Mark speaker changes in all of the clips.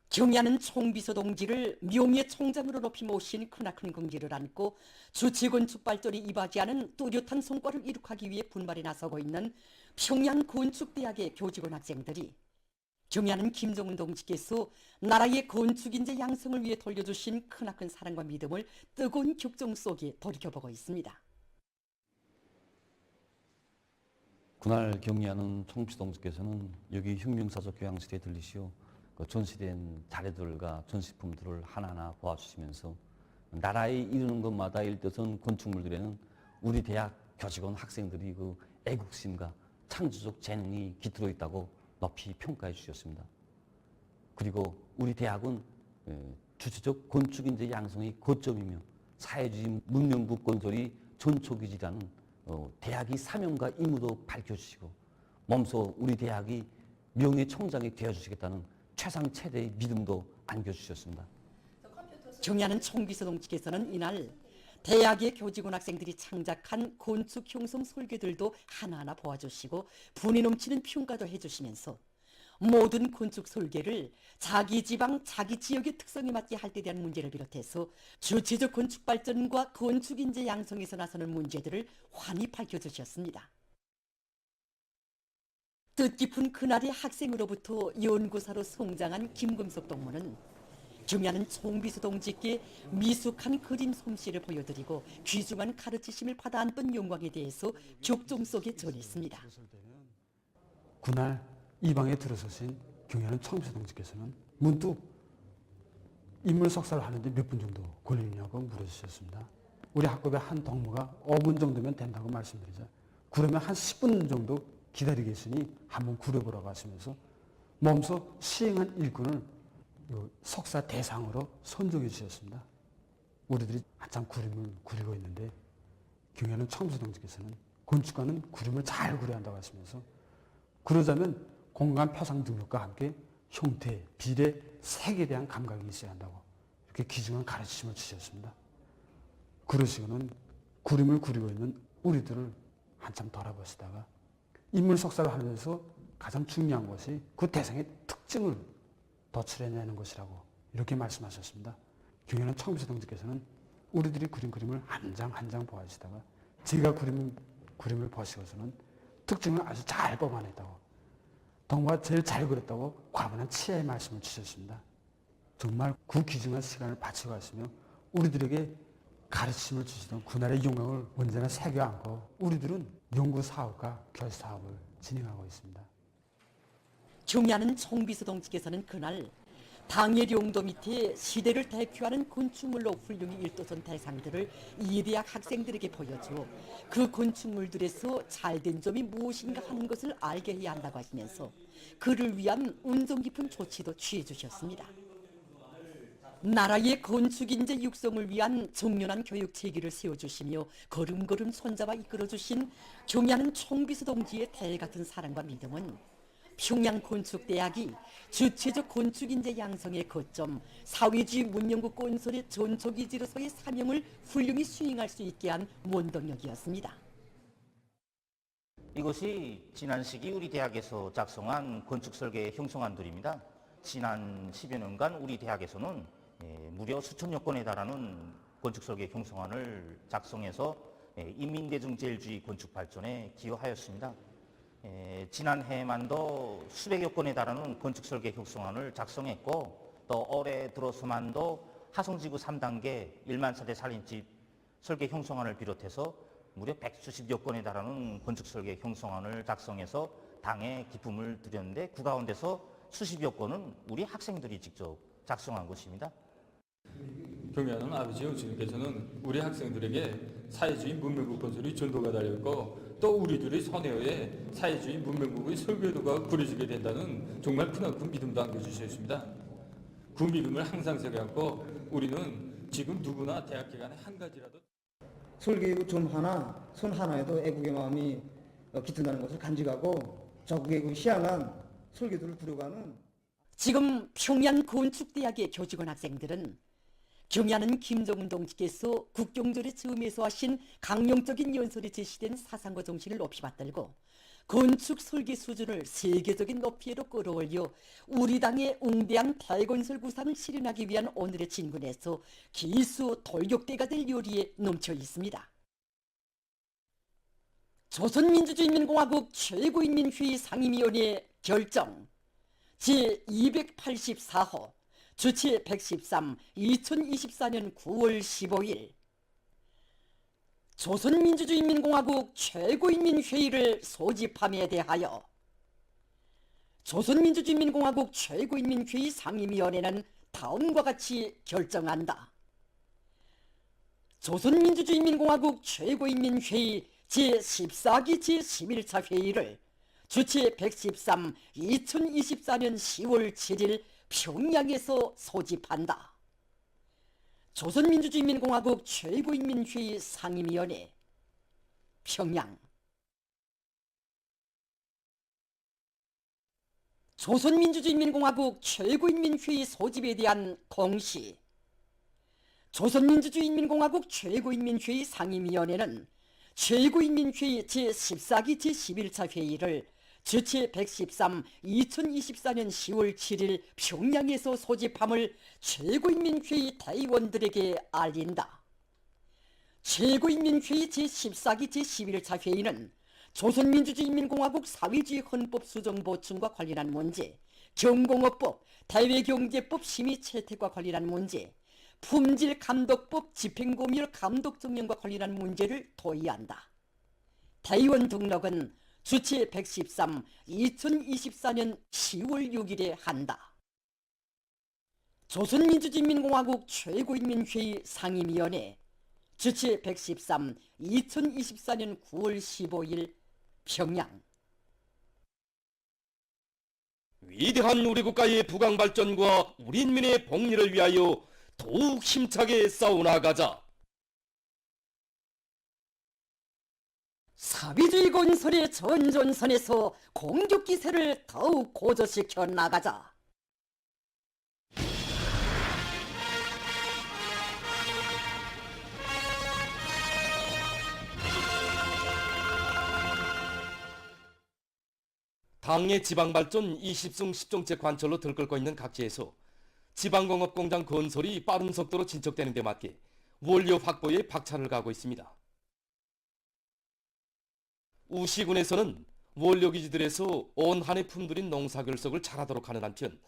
Speaker 1: 경야는 총비서 동지를 명예 총장으로 높이 모신 크나큰 긍지를 안고 주체 건축 발전이 이바지하는 뚜렷한 성과를 이룩하기 위해 분발에 나서고 있는 평양 건축대학의 교직원 학생들이 경야는 김정은 동지께서 나라의 건축인재 양성을 위해 돌려주신 크나큰 사랑과 믿음을 뜨거운 격정 속에 돌이켜보고 있습니다.
Speaker 2: 그날 경리하는 총비 동지께서는 여기 혁명사적 교양실에 들리시오 그 전시된 자료들과 전시품들을 하나하나 보아주시면서 나라에 이르는 것마다 일뜻은 건축물들에는 우리 대학 교직원 학생들이 그 애국심과 창조적 재능이 깃들어 있다고 높이 평가해 주셨습니다. 그리고 우리 대학은 주체적 건축인재 양성의 거점이며 사회주의 문명국 건설이 전초기지라는 대학의 사명과 임무도 밝혀주시고 몸소 우리 대학이 명예총장이 되어주시겠다는 최상 최대의 믿음도 안겨주셨습니다.
Speaker 1: 경야는 총비서 동지께서는 이날 대학의 교직원 학생들이 창작한 건축 형성 설계들도 하나하나 보아주시고 분이 넘치는 평가도 해주시면서 모든 건축 설계를 자기 지방, 자기 지역의 특성에 맞게 할 때 대한 문제를 비롯해서 주체적 건축 발전과 건축 인재 양성에서 나서는 문제들을 환히 밝혀주셨습니다. 뜻깊은 그날의 학생으로부터 연구사로 성장한 김금석 동무는 경야는 총비서 동지께 미숙한 그림 솜씨를 보여드리고 귀중한 가르치심을 받아 안던 영광에 대해서 격정 속에 전했습니다.
Speaker 3: 그날 이 방에 들어서신 경야는 총비서 동지께서는 문득 인물 석사를 하는데 몇 분 정도 걸리냐고 물어주셨습니다. 우리 학급의 한 동무가 5분 정도면 된다고 말씀드리자 그러면 한 10분 정도 기다리겠으니 한번 구려보라고 하시면서 몸소 시행한 일꾼을 석사 대상으로 선정해 주셨습니다. 우리들이 한참 구림을 그리고 있는데 경야는 총비서 동지께서는 건축가는 구림을 잘 그려야 한다고 하시면서 그러자면 공간 표상 능력과 함께 형태, 비례, 색에 대한 감각이 있어야 한다고 이렇게 귀중한 가르침을 주셨습니다. 그러시고는 그림을 그리고 있는 우리들을 한참 돌아보시다가 인물 석사를 하면서 가장 중요한 것이 그 대상의 특징을 도출해내는 것이라고 이렇게 말씀하셨습니다. 경야는 총비서 동지께서는 우리들이 그린 그림을 한 장 한 장 보아주시다가 제가 그림을 보시고서는 특징을 아주 잘 뽑아냈다고 동무가 제일 잘 그렸다고 과분한 치아의 말씀을 주셨습니다. 정말 그 귀중한 시간을 바치고 하시며 우리들에게 가르침을 주시던 그날의 영광을 언제나 새겨 안고 우리들은 연구사업과 교수사업을 진행하고 있습니다.
Speaker 1: 경야는 총비서 동지께서는 그날 당의 용도 밑에 시대를 대표하는 건축물로 훌륭히 일도선 대상들을 이 대학 학생들에게 보여주어 그 건축물들에서 잘된 점이 무엇인가 하는 것을 알게 해야 한다고 하시면서 그를 위한 운동 깊은 조치도 취해 주셨습니다. 나라의 건축인재 육성을 위한 정연한 교육 체계를 세워주시며 걸음걸음 손잡아 이끌어주신 경야는 총비서 동지의 달같은 사랑과 믿음은 평양건축대학이 주체적 건축인재 양성의 거점, 사회주의 문명국 건설의 전초기지로서의 사명을 훌륭히 수행할 수 있게 한 원동력이었습니다.
Speaker 4: 이것이 지난 시기 우리 대학에서 작성한 건축설계 형성안들입니다. 지난 10여 년간 우리 대학에서는 무려 수천여 건에 달하는 건축설계 형성안을 작성해서 인민대중제일주의 건축 발전에 기여하였습니다. 지난 해만도 수백여 건에 달하는 건축설계 형성안을 작성했고 또 올해 들어서만도 하성지구 3단계 1만 세대 살림집 설계 형성안을 비롯해서 무려 100수십여 건에 달하는 건축설계 형성안을 작성해서 당에 기품을 드렸는데 그 가운데서 수십여 건은 우리 학생들이 직접 작성한 것입니다.
Speaker 5: 경야는 아버지 영수님께서는 우리 학생들에게 사회주의 문명국 건설의 전도가 달려있고 또 우리들의 선회에 사회주의 문명국의 설계도가 그려지게 된다는 정말 크나큰 믿음도 안겨주셨습니다. 그 믿음을 항상 새겨갖고 우리는 지금 누구나 대학 기간에 한 가지라도
Speaker 6: 설계의 점 하나, 손 하나에도 애국의 마음이 깃든다는 것을 간직하고 자국의 그 희한한 설계도를 그려가는
Speaker 1: 지금 평양 건축대학의 교직원 학생들은 경야는 김정은 동지께서 국경절의 즈음에서 하신 강령적인 연설에 제시된 사상과 정신을 높이 받들고 건축 설계 수준을 세계적인 높이로 끌어올려 우리 당의 웅대한 대건설 구상을 실현하기 위한 오늘의 진군에서 기수 돌격대가 될 요리에 넘쳐 있습니다. 조선민주주의인민공화국 최고인민회의 상임위원회 결정 제284호 주체 113 2024년 9월 15일 조선민주주의인민공화국 최고인민회의를 소집함에 대하여 조선민주주의인민공화국 최고인민회의 상임위원회는 다음과 같이 결정한다. 조선민주주의인민공화국 최고인민회의 제14기 제11차 회의를 주체 113 2024년 10월 7일 평양에서 소집한다. 조선민주주의인민공화국 최고인민회의 상임위원회 평양. 조선민주주의인민공화국 최고인민회의 소집에 대한 공시. 조선민주주의인민공화국 최고인민회의 상임위원회는 최고인민회의 제14기 제11차 회의를 주체 113 2024년 10월 7일 평양에서 소집함을 최고인민회의 대의원들에게 알린다. 최고인민회의 제14기 제11차 회의는 조선민주주의인민공화국 사회주의 헌법 수정 보충과 관련한 문제, 경공업법, 대외경제법 심의 채택과 관련한 문제, 품질감독법 집행검열 감독정령과 관련한 문제를 토의한다. 대의원 등록은 주체 113 2024년 10월 6일에 한다. 조선민주주의인민공화국 최고인민회의 상임위원회 주체 113 2024년 9월 15일 평양.
Speaker 7: 위대한 우리 국가의 부강 발전과 우리 인민의 복리를 위하여 더욱 힘차게 싸워나가자.
Speaker 1: 사회주의 건설의 전전선에서 공격 기세를 더욱 고조시켜 나가자.
Speaker 7: 당의 지방발전 20승 10정책 관철로 들끓고 있는 각지에서 지방공업공장 건설이 빠른 속도로 진척되는 데 맞게 원료 확보에 박차를 가하고 있습니다. 우시군에서는 원료기지들에서 온 한 해 품들인 농사결석을 잘하도록 하는 한편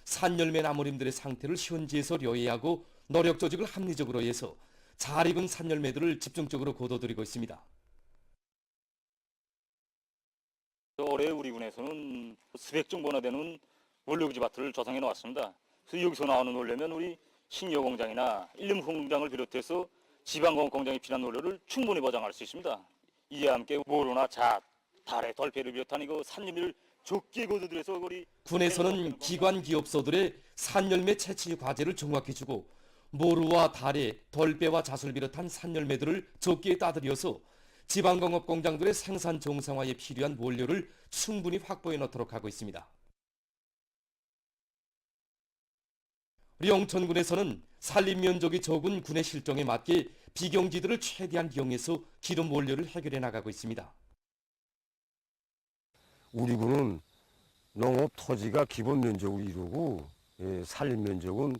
Speaker 7: 산열매 나무림들의 상태를 현지에서 료해하고 노력 조직을 합리적으로 해서 잘 익은 산열매들을 집중적으로 거둬들이고 있습니다.
Speaker 8: 올해 우리 군에서는 수백 정도나 되는 원료기지 밭을 조성해 놓았습니다. 그래서 여기서 나오는 원료면 우리 식료공장이나 일림공장을 비롯해서 지방공업공장에 필요한 원료를 충분히 보장할 수 있습니다. 이와 함께 모루나 잣, 달의 덜패를 비롯한 이거 산림을 적게 거둬들여서 우리
Speaker 7: 군에서는 기관 기업소들의 산열매 채취 과제를 정확히 주고 모루와 달의 덜배와 잣을 비롯한 산열매들을 적게 따들여서 지방공업 공장들의 생산 정상화에 필요한 원료를 충분히 확보해 놓도록 하고 있습니다. 영천군에서는 산림 면적이 적은 군의 실정에 맞게 비경지들을 최대한 이용해서 기름 원료를 해결해 나가고 있습니다.
Speaker 9: 우리 군은 농업 토지가 기본 면적을 이루고 산림 면적은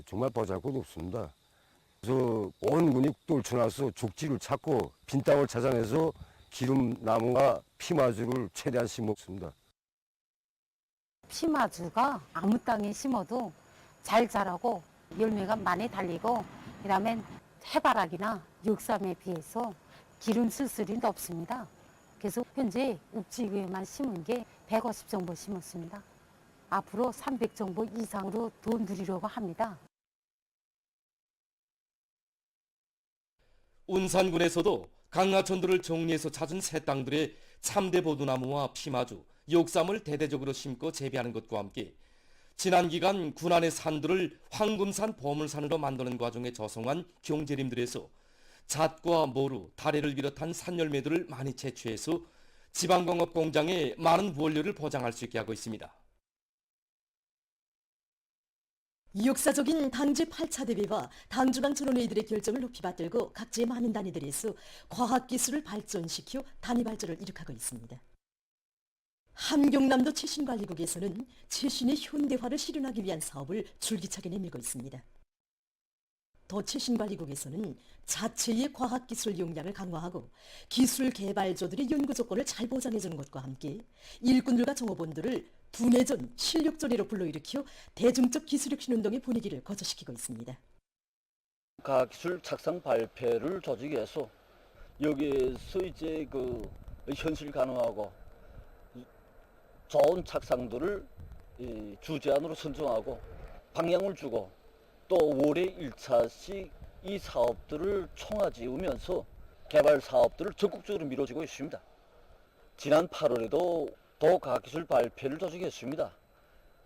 Speaker 9: 정말 보잘것 없습니다. 그래서 온 군이 떨쳐나서 족지를 찾고 빈 땅을 찾아내서 기름나무와 피마주를 최대한 심었습니다.
Speaker 10: 피마주가 아무 땅에 심어도 잘 자라고 열매가 많이 달리고 그다음에 해바라기나 역삼에 비해서 기름 쓸쓸이 없습니다. 그래서 현재 읍지구에만 심은 게 150정보 심었습니다. 앞으로 300정보 이상으로 더 누리려고 합니다.
Speaker 7: 운산군에서도 강하천들을 정리해서 찾은 새 땅들의 참대 보두나무와 피마주, 역삼을 대대적으로 심고 재배하는 것과 함께 지난 기간 군안의 산들을 황금산 보물산으로 만드는 과정에 조성한 경제림들에서 잣과 모루, 다래를 비롯한 산열매들을 많이 채취해서 지방공업 공장에 많은 원료를 보장할 수 있게 하고 있습니다.
Speaker 11: 역사적인 당제 8차 대회와 당중앙 전원회의들의 결정을 높이 받들고 각지의 많은 단위들에서 과학기술을 발전시켜 단위 발전을 이룩하고 있습니다. 함경남도 최신관리국에서는 최신의 현대화를 실현하기 위한 사업을 줄기차게 내밀고 있습니다. 더 최신관리국에서는 자체의 과학기술 역량을 강화하고 기술 개발조들의 연구 조건을 잘 보장해주는 것과 함께 일꾼들과 정호원들을 두뇌전, 실력조리로 불러일으켜 대중적 기술혁신 운동의 분위기를 거저시키고 있습니다.
Speaker 12: 과학기술 착상 발표를 조직해서 여기에서 이제 현실 가능하고 좋은 착상들을 주제안으로 선정하고 방향을 주고 또 올해 1차씩 이 사업들을 총아지으면서 개발 사업들을 적극적으로 밀어주고 있습니다. 지난 8월에도 도과학기술 발표를 조직했습니다.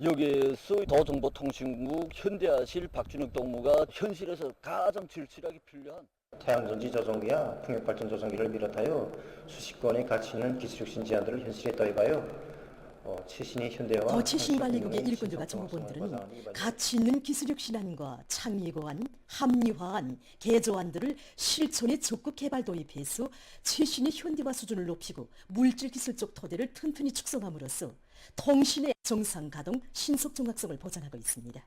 Speaker 12: 여기에서 도정보통신국 현대화실 박준혁 동무가 현실에서 가장 절실하게 필요한
Speaker 13: 태양전지 조종기와 풍력발전 조종기를 비롯하여 수십 건의 가치 있는 기술혁신 제안들을 현실에 더해가요. 최신의 현대화
Speaker 11: 더 최신관리국의 일꾼들과 정보원들은 가치 있는 기술혁신안과 창의고안, 합리화안, 개조안들을 실천에 적극 개발 도입해서 최신의 현대화 수준을 높이고 물질기술적 토대를 튼튼히 축성함으로써 통신의 정상 가동, 신속 정확성을 보장하고 있습니다.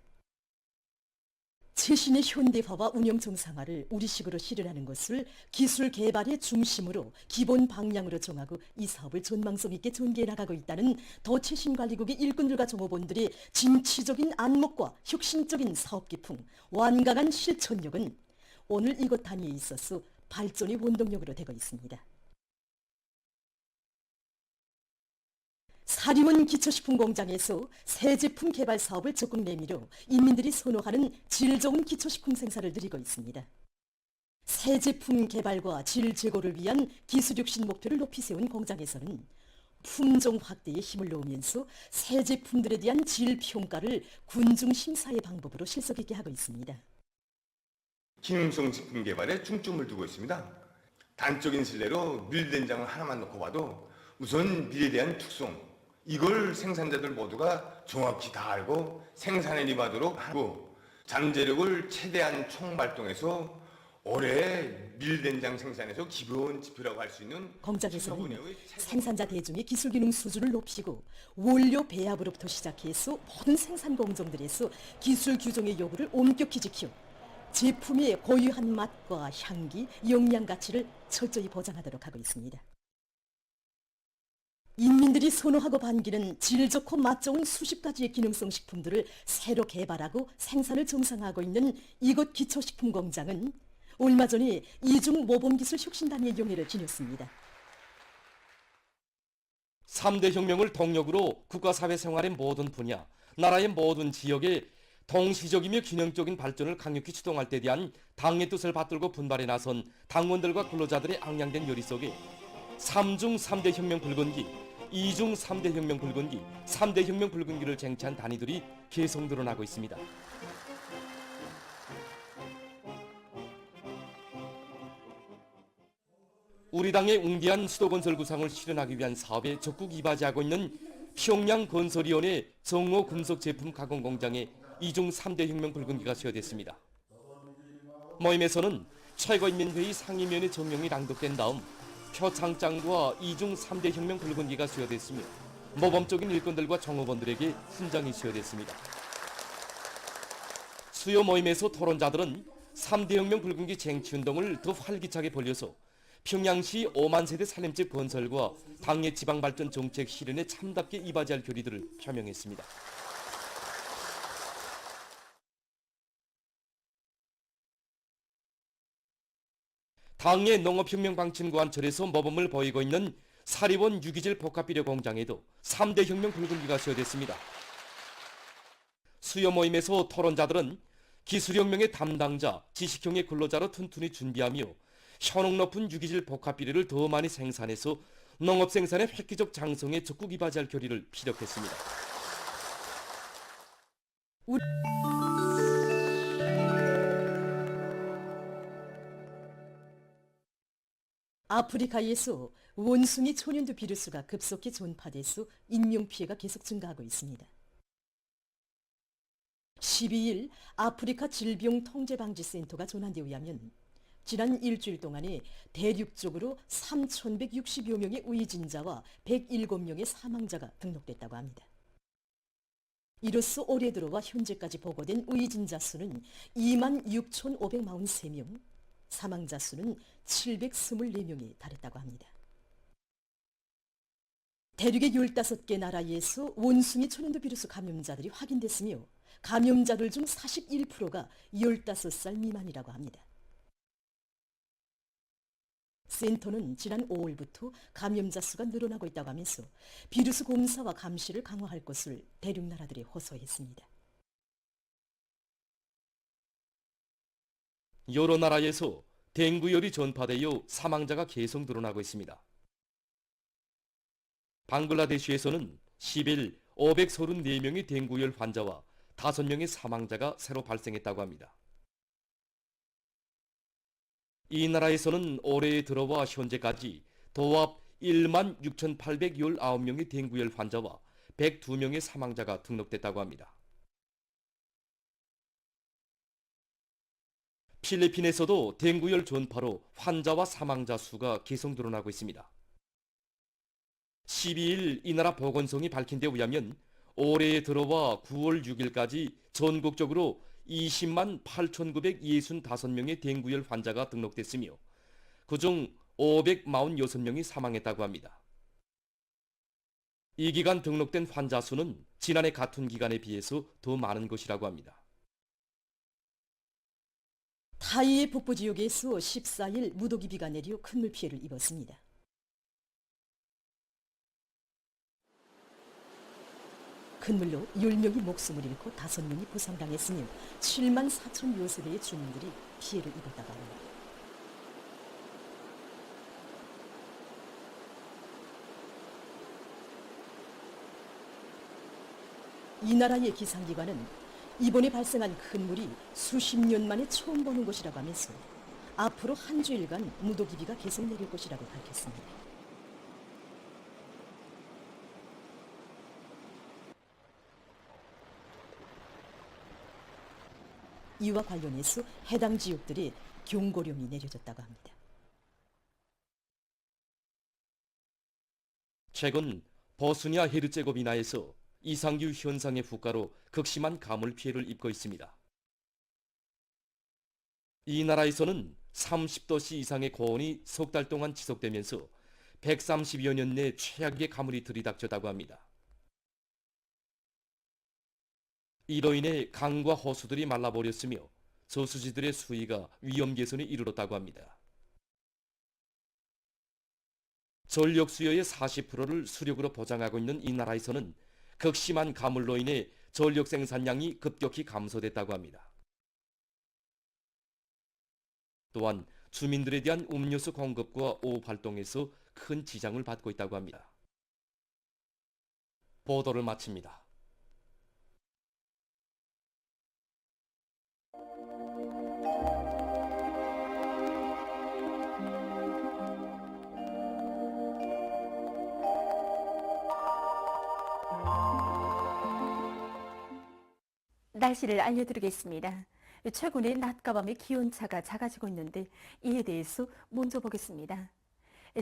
Speaker 11: 최신의 현대화와 운영 정상화를 우리식으로 실현하는 것을 기술 개발의 중심으로 기본 방향으로 정하고 이 사업을 전망성 있게 전개해 나가고 있다는 더 최신관리국의 일꾼들과 정호원들의 진취적인 안목과 혁신적인 사업 기풍, 완강한 실천력은 오늘 이곳 단위에 있어서 발전의 원동력으로 되고 있습니다. 사림원 기초식품공장에서 새 제품 개발 사업을 적극 내밀어 인민들이 선호하는 질 좋은 기초식품 생산을 늘리고 있습니다. 새 제품 개발과 질 제고를 위한 기술혁신 목표를 높이 세운 공장에서는 품종 확대에 힘을 놓으면서 새 제품들에 대한 질 평가를 군중 심사의 방법으로 실속 있게 하고 있습니다.
Speaker 14: 기능성 식품 개발에 중점을 두고 있습니다. 단적인 실례로 밀된장을 하나만 놓고 봐도 우선 밀에 대한 특성, 이걸 생산자들 모두가 정확히 다 알고 생산에 임하도록 하고 잠재력을 최대한 총발동해서 올해 밀된장 생산에서 기본 지표라고 할 수 있는
Speaker 11: 공장에서는 생산자 대중의 기술 기능 수준을 높이고 원료 배합으로부터 시작해서 모든 생산 공정들에서 기술 규정의 요구를 엄격히 지켜 제품의 고유한 맛과 향기, 영양 가치를 철저히 보장하도록 하고 있습니다. 인민들이 선호하고 반기는 질 좋고 맛 좋은 수십 가지의 기능성 식품들을 새로 개발하고 생산을 정상화하고 있는 이곳 기초식품 공장은 얼마 전에 이중 모범기술 혁신단위의 용해를 지녔습니다.
Speaker 7: 3대 혁명을 동력으로 국가사회 생활의 모든 분야, 나라의 모든 지역에 동시적이며 균형적인 발전을 강력히 추동할 때 대한 당의 뜻을 받들고 분발에 나선 당원들과 근로자들의 앙양된 열의 속에 3중 3대 혁명 붉은기, 2중 3대 혁명 붉은기, 3대 혁명 붉은기를 쟁취한 단위들이 계속 늘어나고 있습니다. 우리 당의 웅대한 수도건설 구상을 실현하기 위한 사업에 적극 이바지하고 있는 평양 건설위원회 정호 금속 제품 가공 공장의 2중 3대 혁명 붉은기가 수여됐습니다. 모임에서는 최고인민회의 상임위원회 정령이 낭독된 다음 표창장과 2중 3대 혁명 붉은기가 수여됐으며 모범적인 일꾼들과 정호원들에게 훈장이 수여됐습니다. 수요 모임에서 토론자들은 3대 혁명 붉은기 쟁취운동을 더 활기차게 벌려서 평양시 5만 세대 살림집 건설과 당의 지방발전 정책 실현에 참답게 이바지할 결의들을 표명했습니다. 당의 농업혁명 방침과 관철에서 모범을 보이고 있는 사리원 유기질 복합비료 공장에도 3대 혁명 붉은기가 수여됐습니다. 수요 모임에서 토론자들은 기술혁명의 담당자, 지식형의 근로자로 튼튼히 준비하며 현혹 높은 유기질 복합비료를 더 많이 생산해서 농업 생산의 획기적 장성에 적극 이바지할 결의를 피력했습니다.
Speaker 11: 아프리카에서 원숭이 초년두 비루스가 급속히 전파돼서 인명피해가 계속 증가하고 있습니다. 12일 아프리카 질병통제방지센터가 전한 데 의하면 지난 일주일 동안에 대륙적으로 3,160여 명의 우이진자와 107명의 사망자가 등록됐다고 합니다. 이로써 올해 들어와 현재까지 보고된 우이진자 수는 26,543명, 사망자 수는 724명에 달했다고 합니다. 대륙의 15개 나라에서 원숭이 천연두 비루스 감염자들이 확인됐으며 감염자들 중 41%가 15살 미만이라고 합니다. 센터는 지난 5월부터 감염자 수가 늘어나고 있다고 하면서 비루스 검사와 감시를 강화할 것을 대륙 나라들에 호소했습니다.
Speaker 7: 여러 나라에서 댕구열이 전파되어 사망자가 계속 늘어나고 있습니다. 방글라데시에서는 10일 534명의 댕구열 환자와 5명의 사망자가 새로 발생했다고 합니다. 이 나라에서는 올해에 들어와 현재까지 도합 16,819명의 댕구열 환자와 102명의 사망자가 등록됐다고 합니다. 필리핀에서도 댕구열 전파로 환자와 사망자 수가 계속 늘어나고 있습니다. 12일 이 나라 보건성이 밝힌 데 의하면 올해에 들어와 9월 6일까지 전국적으로 20만 8,965명의 댕구열 환자가 등록됐으며 그중 546명이 사망했다고 합니다. 이 기간 등록된 환자 수는 지난해 같은 기간에 비해서 더 많은 것이라고 합니다.
Speaker 11: 타이의 북부 지역에서 14일 무더기비가 내려 큰 물피해를 입었습니다. 큰 물로 10명이 목숨을 잃고 5명이 부상당했으며 7만 4천여 세대의 주민들이 피해를 입었다고 합니다. 이 나라의 기상기관은 이번에 발생한 큰 물이 수십 년 만에 처음 보는 것이라고 하면서 앞으로 한 주일간 무더기비가 계속 내릴 것이라고 밝혔습니다. 이와 관련해서 해당 지역들이 경고령이 내려졌다고 합니다.
Speaker 7: 최근 보스니아 헤르체고비나에서 이상규 현상의 후가로 극심한 가물 피해를 입고 있습니다. 이 나라에서는 30도씨 이상의 고온이 석 달 동안 지속되면서 130여 년 내 최악의 가물이 들이닥쳤다고 합니다. 이로 인해 강과 호수들이 말라버렸으며 저수지들의 수위가 위험 개선에 이르렀다고 합니다. 전력 수요의 40%를 수력으로 보장하고 있는 이 나라에서는 극심한 가물로 인해 전력 생산량이 급격히 감소됐다고 합니다. 또한 주민들에 대한 음료수 공급과 오후 활동에서 큰 지장을 받고 있다고 합니다. 보도를 마칩니다.
Speaker 15: 날씨를 알려드리겠습니다. 최근에 낮과 밤의 기온차가 작아지고 있는데 이에 대해서 먼저 보겠습니다.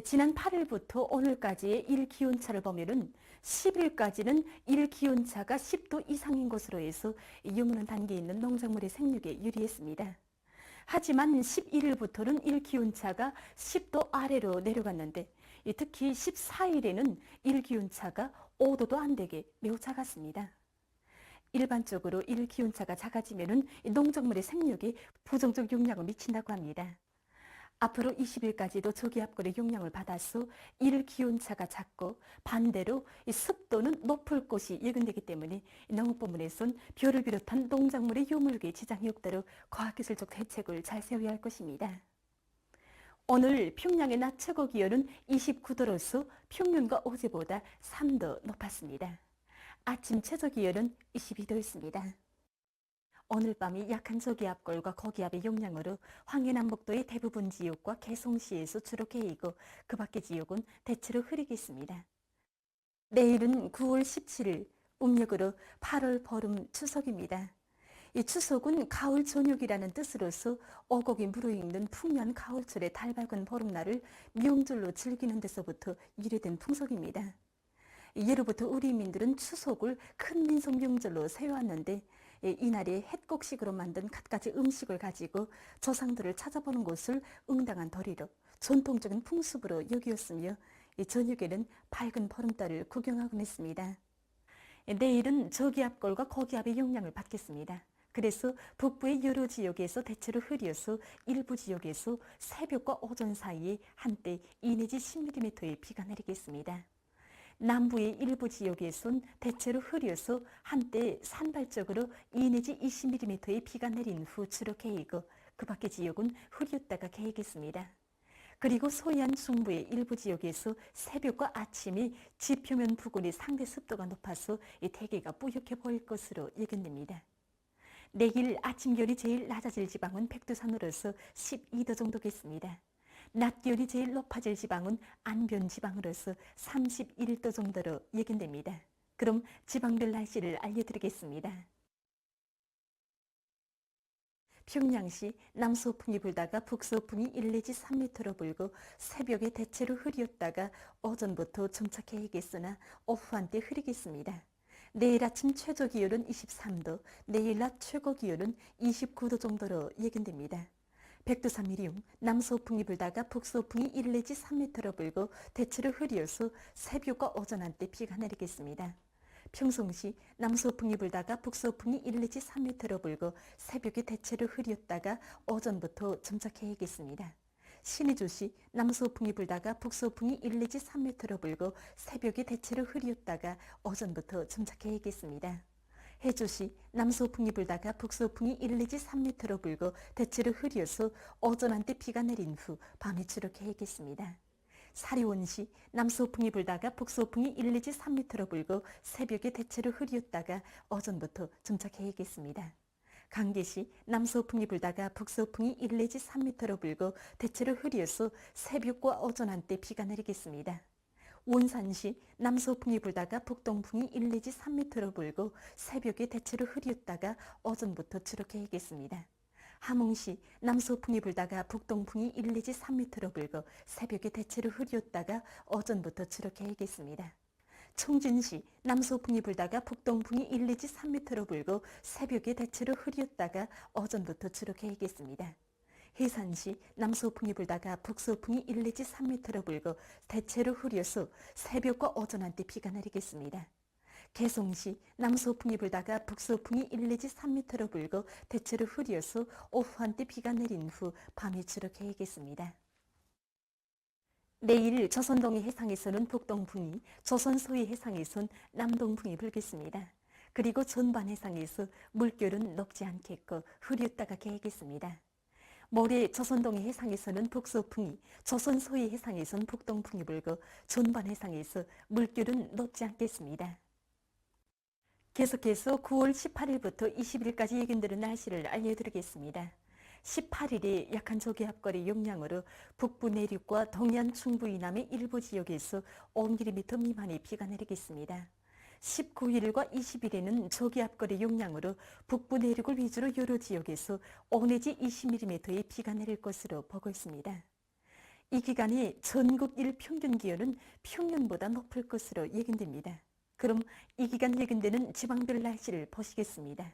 Speaker 15: 지난 8일부터 오늘까지의 일기온차를 보면은 10일까지는 일기온차가 10도 이상인 것으로 해서 유무는 단계에 있는 농작물의 생육에 유리했습니다. 하지만 11일부터는 일기온차가 10도 아래로 내려갔는데 특히 14일에는 일기온차가 5도도 안 되게 매우 작았습니다. 일반적으로 일기온차가 작아지면 농작물의 생육에 부정적 영향을 미친다고 합니다. 앞으로 20일까지도 저기압골의 영향을 받아서 일기온차가 작고 반대로 습도는 높을 것이 예견되기 때문에 농업부문에선 벼를 비롯한 농작물의 유물기에 지장이 없도록 과학기술적 대책을 잘 세워야 할 것입니다. 오늘 평양의 낮 최고 기온은 29도로서 평년과 어제보다 3도 높았습니다. 아침 최저 기온은 22도였습니다. 오늘 밤이 약한 저기압골과 고기압의 영향으로 황해남북도의 대부분 지역과 개성시에서 주로 개이고 그 밖의 지역은 대체로 흐리겠습니다. 내일은 9월 17일 음력으로 8월 보름 추석입니다. 이 추석은 가을 저녁이라는 뜻으로서 어곡이 무르익는 풍년 가을철의 달밝은 보름날을 명절로 즐기는 데서부터 유래된 풍속입니다. 예로부터 우리 민들은 추석을 큰 민속 명절로 세워왔는데 이날에 햇곡식으로 만든 갖가지 음식을 가지고 조상들을 찾아보는 것을 응당한 도리로 전통적인 풍습으로 여기었으며 저녁에는 밝은 보름달을 구경하곤 했습니다. 내일은 저기압골과 거기압의 영향을 받겠습니다. 그래서 북부의 여러 지역에서 대체로 흐려서 일부 지역에서 새벽과 오전 사이에 한때 2 내지 10mm의 비가 내리겠습니다. 남부의 일부 지역에선 대체로 흐려서 한때 산발적으로 2 내지 20mm의 비가 내린 후 주로 개이고 그 밖의 지역은 흐렸다가 개이겠습니다. 그리고 서해안 중부의 일부 지역에서 새벽과 아침이 지표면 부근의 상대 습도가 높아서 이 대기가 뿌옇게 보일 것으로 예견됩니다. 내일 아침 기온이 제일 낮아질 지방은 백두산으로서 12도 정도겠습니다. 낮 기온이 제일 높아질 지방은 안변 지방으로서 31도 정도로 예견됩니다. 그럼 지방별 날씨를 알려드리겠습니다. 평양시 남서풍이 불다가 북서풍이 1 내지 3m로 불고 새벽에 대체로 흐렸다가 오전부터 점차 개이겠으나 오후 한때 흐리겠습니다. 내일 아침 최저 기온은 23도, 내일 낮 최고 기온은 29도 정도로 예견됩니다. 백두산 미리움, 남서풍이 불다가 북서풍이 1 내지 3m로 불고 대체로 흐려서 새벽과 오전 한때 비가 내리겠습니다. 평송시 남서풍이 불다가 북서풍이 1 내지 3m로 불고 새벽에 대체로 흐렸다가 오전부터 점차 개이겠습니다. 신의주시 남서풍이 불다가 북서풍이 1 내지 3m로 불고 새벽에 대체로 흐렸다가 오전부터 점차 개이겠습니다. 해주시 남서풍이 불다가 북서풍이 1 내지 3m로 불고 대체로 흐려서 오전 한때 비가 내린 후 밤에 주로 개이겠습니다. 사리원시 남서풍이 불다가 북서풍이 1 내지 3m로 불고 새벽에 대체로 흐렸다가 오전부터 점차 개이겠습니다. 강계시 남서풍이 불다가 북서풍이 1 내지 3m로 불고 대체로 흐려서 새벽과 오전 한때 비가 내리겠습니다. 원산시 남서풍이 불다가 북동풍이 1 내지 3m로 불고 새벽에 대체로 흐렸다가 오전부터 주로 개이겠습니다. 함흥시 남서풍이 불다가 북동풍이 1 내지 3m로 불고 새벽에 대체로 흐렸다가 오전부터 주로 개이겠습니다. 청진시 남서풍이 불다가 북동풍이 1 내지 3m로 불고 새벽에 대체로 흐렸다가 오전부터 주로 개이겠습니다. 해산시 남서풍이 불다가 북서풍이 1 내지 3m로 불고 대체로 흐려서 새벽과 오전 한때 비가 내리겠습니다. 개성시 남서풍이 불다가 북서풍이 1 내지 3m로 불고 대체로 흐려서 오후 한때 비가 내린 후 밤에 주로 개이겠습니다. 내일 조선동해 해상에서는 북동풍이, 조선 서해 해상에선 남동풍이 불겠습니다. 그리고 전반 해상에서 물결은 높지 않겠고 흐렸다가 개이겠습니다. 모레 조선동해 해상에서는 북서풍이, 조선 서해 해상에선 북동풍이 불고 전반 해상에서 물결은 높지 않겠습니다. 계속해서 9월 18일부터 20일까지 예견되는 날씨를 알려드리겠습니다. 18일에 약한 저기압골의 영향으로 북부 내륙과 동해안 중부 이남의 일부 지역에서 5mm 미만의 비가 내리겠습니다. 19일과 20일에는 저기압골의 영향으로 북부 내륙을 위주로 여러 지역에서 5 내지 20mm의 비가 내릴 것으로 보고 있습니다. 이 기간에 전국 일평균 기온은 평년보다 높을 것으로 예견됩니다. 그럼 이 기간 예견되는 지방별 날씨를 보시겠습니다.